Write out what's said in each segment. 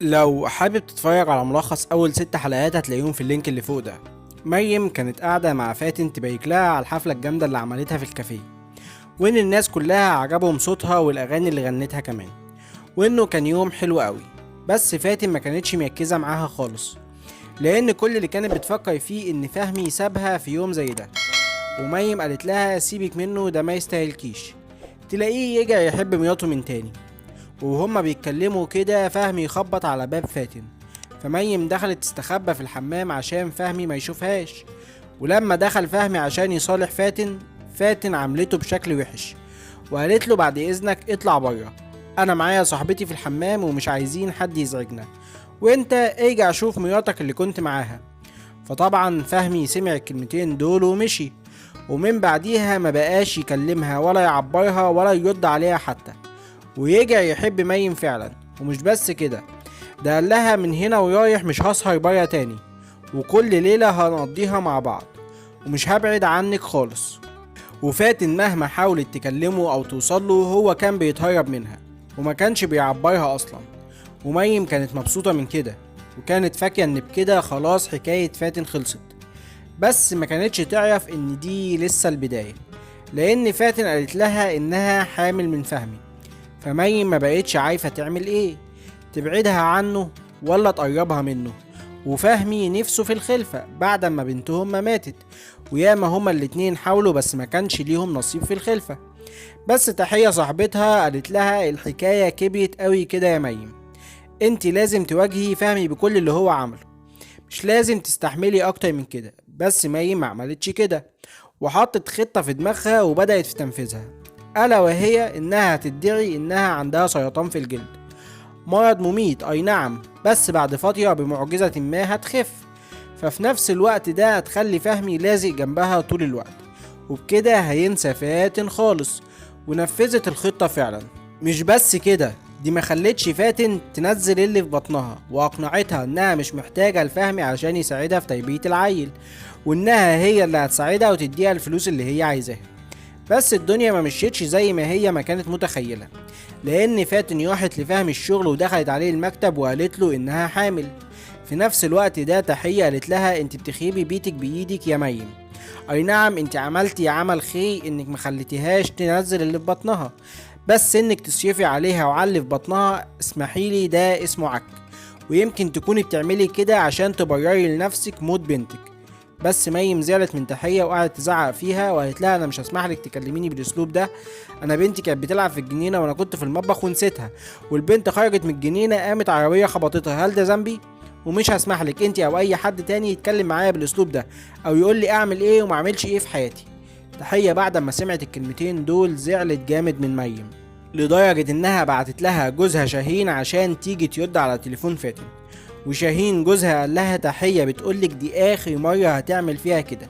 لو حابب تتفرج على ملخص اول 6 حلقات هتلاقيهم في اللينك اللي فوق ده. مريم كانت قاعدة مع فاتن تبارك لها على الحفلة الجامدة اللي عملتها في الكافيه، وان الناس كلها عجبهم صوتها والاغاني اللي غنتها كمان، وانه كان يوم حلو قوي. بس فاتن ما كانتش مركزة معاها خالص، لان كل اللي كانت بتفكر فيه ان فهمي سابها في يوم زي ده. ومريم قالت لها سيبك منه، ده ما يستاهلكيش، تلاقيه يرجع يحب مراته من تاني. وهما بيتكلموا كده فهمي يخبط على باب فاتن، فمريم دخلت تستخبى في الحمام عشان فهمي ما يشوفهاش. ولما دخل فهمي عشان يصالح فاتن عملته بشكل وحش، وقالت له بعد اذنك اطلع بره، انا معايا صاحبتي في الحمام ومش عايزين حد يزعجنا، وانت ارجع شوف مراتك اللي كنت معاها. فطبعا فهمي سمع الكلمتين دول ومشي، ومن بعديها ما بقاش يكلمها ولا يعبرها ولا يرد عليها حتى، ويرجع يحب مريم فعلا. ومش بس كده، ده قال لها من هنا ورايح مش هسهر برا تاني، وكل ليلة هنقضيها مع بعض، ومش هبعد عنك خالص. وفاتن مهما حاولت تكلمه او توصله هو كان بيتهرب منها وما كانش بيعبرها اصلا. ومريم كانت مبسوطة من كده، وكانت فاكرة ان بكده خلاص حكاية فاتن خلصت. بس ما كانتش تعرف ان دي لسه البداية، لان فاتن قالت لها انها حامل من فهمي. فمريم ما بقتش عارفة تعمل ايه، تبعدها عنه ولا تقربها منه. وفهمي نفسه في الخلفة بعد ما بنتهم ما ماتت، وياما هما الاتنين حاولوا بس ما كانش ليهم نصيب في الخلفة. بس تحية صاحبتها قالت لها الحكاية كبرت قوي كده يا مريم، انت لازم تواجهي فهمي بكل اللي هو عمله، مش لازم تستحملي اكتر من كده. بس مريم ما عملتش كده، وحطت خطة في دماغها وبدأت في تنفيذها، ألا وهي إنها هتدعي إنها عندها سرطان في الجلد، مرض مميت أي نعم، بس بعد فترة بمعجزة ما هتخف. ففي نفس الوقت ده هتخلي فهمي لازق جنبها طول الوقت، وبكده هينسى فاتن خالص. ونفذت الخطة فعلا. مش بس كده، دي ما خلتش فاتن تنزل اللي في بطنها، واقنعتها انها مش محتاجة لفهمي عشان يساعدها في تربية العيل، وانها هي اللي هتساعدها وتديها الفلوس اللي هي عايزاها. بس الدنيا ما مشيتش زي ما هي ما كانت متخيلة، لان فاتن راحت لفهمي الشغل ودخلت عليه المكتب وقالت له انها حامل. في نفس الوقت ده تحية قالت لها انت بتخيبي بيتك بايدك يا مريم، اي نعم انت عملتي عمل خير انك مخلتيهاش تنزل اللي في بطنها، بس انك تصرفي عليها وعلي في بطنها اسمحيلي ده اسمه عك، ويمكن تكوني بتعملي كده عشان تبرري لنفسك موت بنتك. بس مريم زعلت من تحية وقعدت تزعق فيها وقالت لها انا مش هسمح لك تكلميني بالاسلوب ده، انا بنتي كانت بتلعب في الجنينة وانا كنت في المطبخ ونسيتها، والبنت خرجت من الجنينة قامت عربية خبطتها، هل ده ذنبي؟ ومش هسمح لك انت او اي حد تاني يتكلم معايا بالاسلوب ده، او يقول لي اعمل ايه وما اعملش ايه في حياتي. تحية بعد ما سمعت الكلمتين دول زعلت جامد من مريم، لدرجة انها بعتت لها جوزها شاهين عشان تيجي ترد على تليفون فاتن. وشاهين جوزها قال لها تحية بتقولك دي اخر مرة هتعمل فيها كده،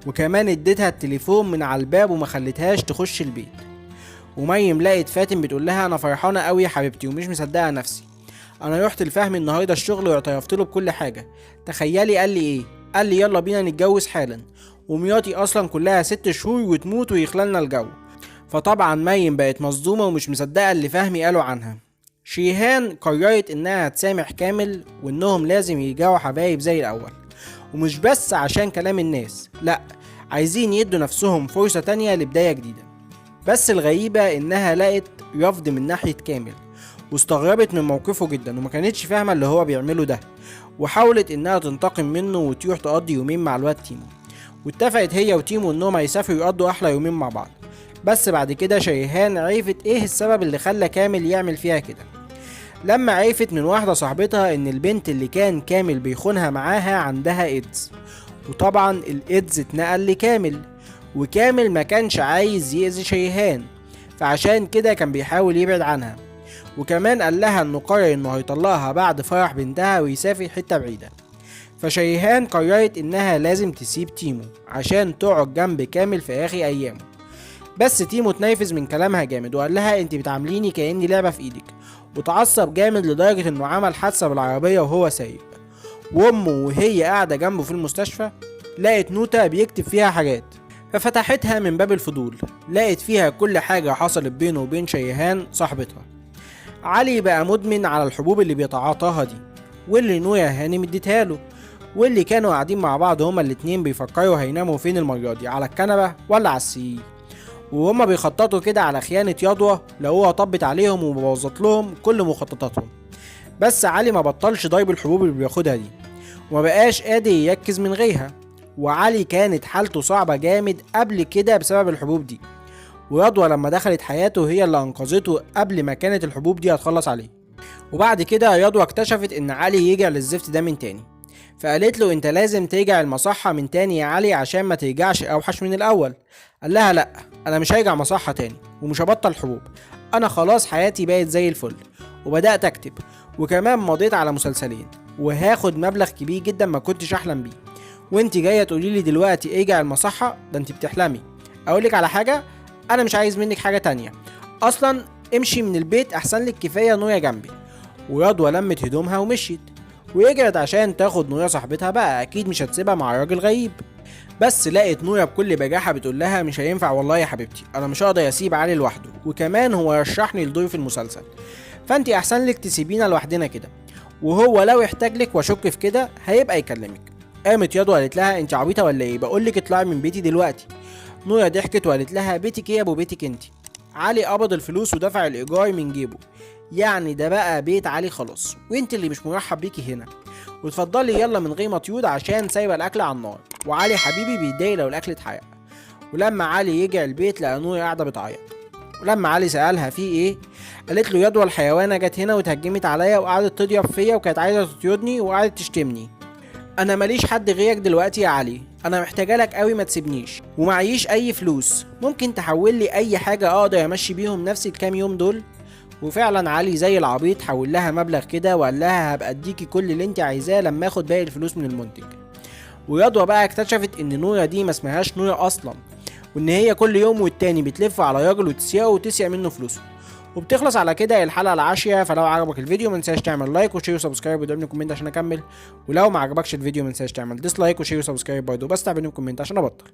وكمان اديتها التليفون من على الباب وما خلتهاش تخش البيت. ومريم لقيت فاتن بتقول لها انا فرحانة قوي يا حبيبتي ومش مصدقة نفسي، انا رحت لفهمي النهارده الشغل واعترفت له بكل حاجة، تخيلي قال لي ايه؟ قال لي يلا بينا نتجوز حالا، ومياتي اصلا كلها 6 شهور وتموت ويخللنا الجو. فطبعا مريم بقت مصدومة ومش مصدقة اللي فهمي قاله عنها. شيهان قررت انها تسامح كامل وانهم لازم يرجعوا حبايب زي الاول، ومش بس عشان كلام الناس، لا، عايزين يدوا نفسهم فرصة تانية لبداية جديدة. بس الغريبة انها لقت رفض من ناحية كامل، واستغربت من موقفه جدا وما كانتش فاهمة اللي هو بيعمله ده، وحاولت انها تنتقم منه وتروح تقضي يومين مع الواد تيمو. واتفقت هي وتيمو انهم هيسافروا يقضوا احلى يومين مع بعض. بس بعد كده شيهان عرفت ايه السبب اللي خلى كامل يعمل فيها كده، لما عرفت من واحدة صاحبتها ان البنت اللي كان كامل بيخونها معاها عندها ايدز، وطبعا الايدز اتنقل لكامل، وكامل ما كانش عايز يأذي شيهان، فعشان كده كان بيحاول يبعد عنها. وكمان قال لها انه قرر انه هيطلقها بعد فرح بنتها ويسافر حتة بعيدة. فشيهان قررت انها لازم تسيب تيمو عشان تقعد جنب كامل في اخر ايامه. بس تيمو اتنرفز من كلامها جامد وقال لها انت بتعامليني كأني لعبة في ايدك، وتعصب جامد لدرجة انه عمل حادثة بالعربية وهو سايق. وامه وهي قاعدة جنبه في المستشفى لقت نوتة بيكتب فيها حاجات، ففتحتها من باب الفضول، لقت فيها كل حاجة حصلت بينه وبين شيهان صاحبتها. علي بقى مدمن على الحبوب اللي بيتعاطاها دي، واللي نويا هانم اديتها له، واللي كانوا قاعدين مع بعض هما الاتنين بيفكروا هيناموا فين المرة دي، على الكنبة ولا على السرير. وهما بيخططوا كده على خيانة يضوى لقوها طبت عليهم وبوظت لهم كل مخططاتهم. بس علي ما بطلش ضايب الحبوب اللي بياخدها دي، وما بقاش قادر يركز من غيرها. وعلي كانت حالته صعبة جامد قبل كده بسبب الحبوب دي، ويضوى لما دخلت حياته هي اللي انقذته قبل ما كانت الحبوب دي هتخلص عليه. وبعد كده يضوى اكتشفت ان علي يرجع للزفت ده من تاني، فقالت له انت لازم ترجع المصحة من تاني يا علي عشان ما ترجعش اوحش من الاول. قال لها لا، انا مش هرجع مصحة تاني ومش هبطل حبوب، انا خلاص حياتي بقت زي الفل، وبدأت اكتب، وكمان مضيت على مسلسلين، وهاخد مبلغ كبير جدا ما كنتش احلم بيه، وانت جايه تقولي لي دلوقتي ارجع المصحة؟ ده انت بتحلمي. اقولك على حاجة، انا مش عايز منك حاجة تانية، اصلا امشي من البيت احسن لك، كفاية نويا جنبي. ويضوى لمت هدومها ومشيت، ورجعت عشان تاخد نويا صاحبتها بقى، اكيد مش هتسيبها مع راجل غريب. بس لقيت نويا بكل بجاحة بتقول لها مش هينفع والله يا حبيبتي، انا مش هقدر اسيب علي لوحده، وكمان هو رشحني لدور في المسلسل، فانت احسن لك تسيبينا لوحدنا كده، وهو لو احتاج لك واشك في كده هيبقى يكلمك. قامت يضوى قالت لها انت عبيطه ولا ايه، بقول لك اطلعي من بيتي دلوقتي. نويا ضحكت وقالت لها بيتك ايه يا ابو بيتك انت. علي قبض الفلوس ودفع الايجار من جيبه، يعني ده بقى بيت علي خلاص، وانت اللي مش مرحب بيكي هنا، وتفضلي يلا من غير مطيود عشان سايبه الاكل على النار، وعلي حبيبي بيتضايق لو الاكل اتحرق. ولما علي يجي البيت لقى نويا قاعده بتعيط، ولما علي سالها في ايه قالت له يضوى الحيوانه جت هنا واتهجمت عليا وقعدت تضيق فيا وكانت عايزه تطيدني وقعدت تشتمني. انا ماليش حد غيرك دلوقتي يا علي، انا محتاجه لك قوي ما تسيبنيش، ومعيش اي فلوس، ممكن تحول لي اي حاجه اقدر امشي بيهم نفسي الكام يوم دول. وفعلا علي زي العبيط حول لها مبلغ كده وقال لها هبقى اديكي كل اللي انت عايزاه لما اخد باقي الفلوس من المنتج. ويضوى بقى اكتشفت ان نويا دي ما اسمهاش نويا اصلا، وان هي كل يوم والتاني بتلف على راجل وتسيقه وتسيق منه فلوسه. وبتخلص على كده الحلقه العاشيه. فلو عجبك الفيديو منساش تعمل لايك وشير وسبسكرايب وتقول لي كومنت عشان اكمل، ولو ما عجبكش الفيديو منساش تعمل ديسلايك وشير وسبسكرايب برضه، بس تعمل كومنت عشان ابطل.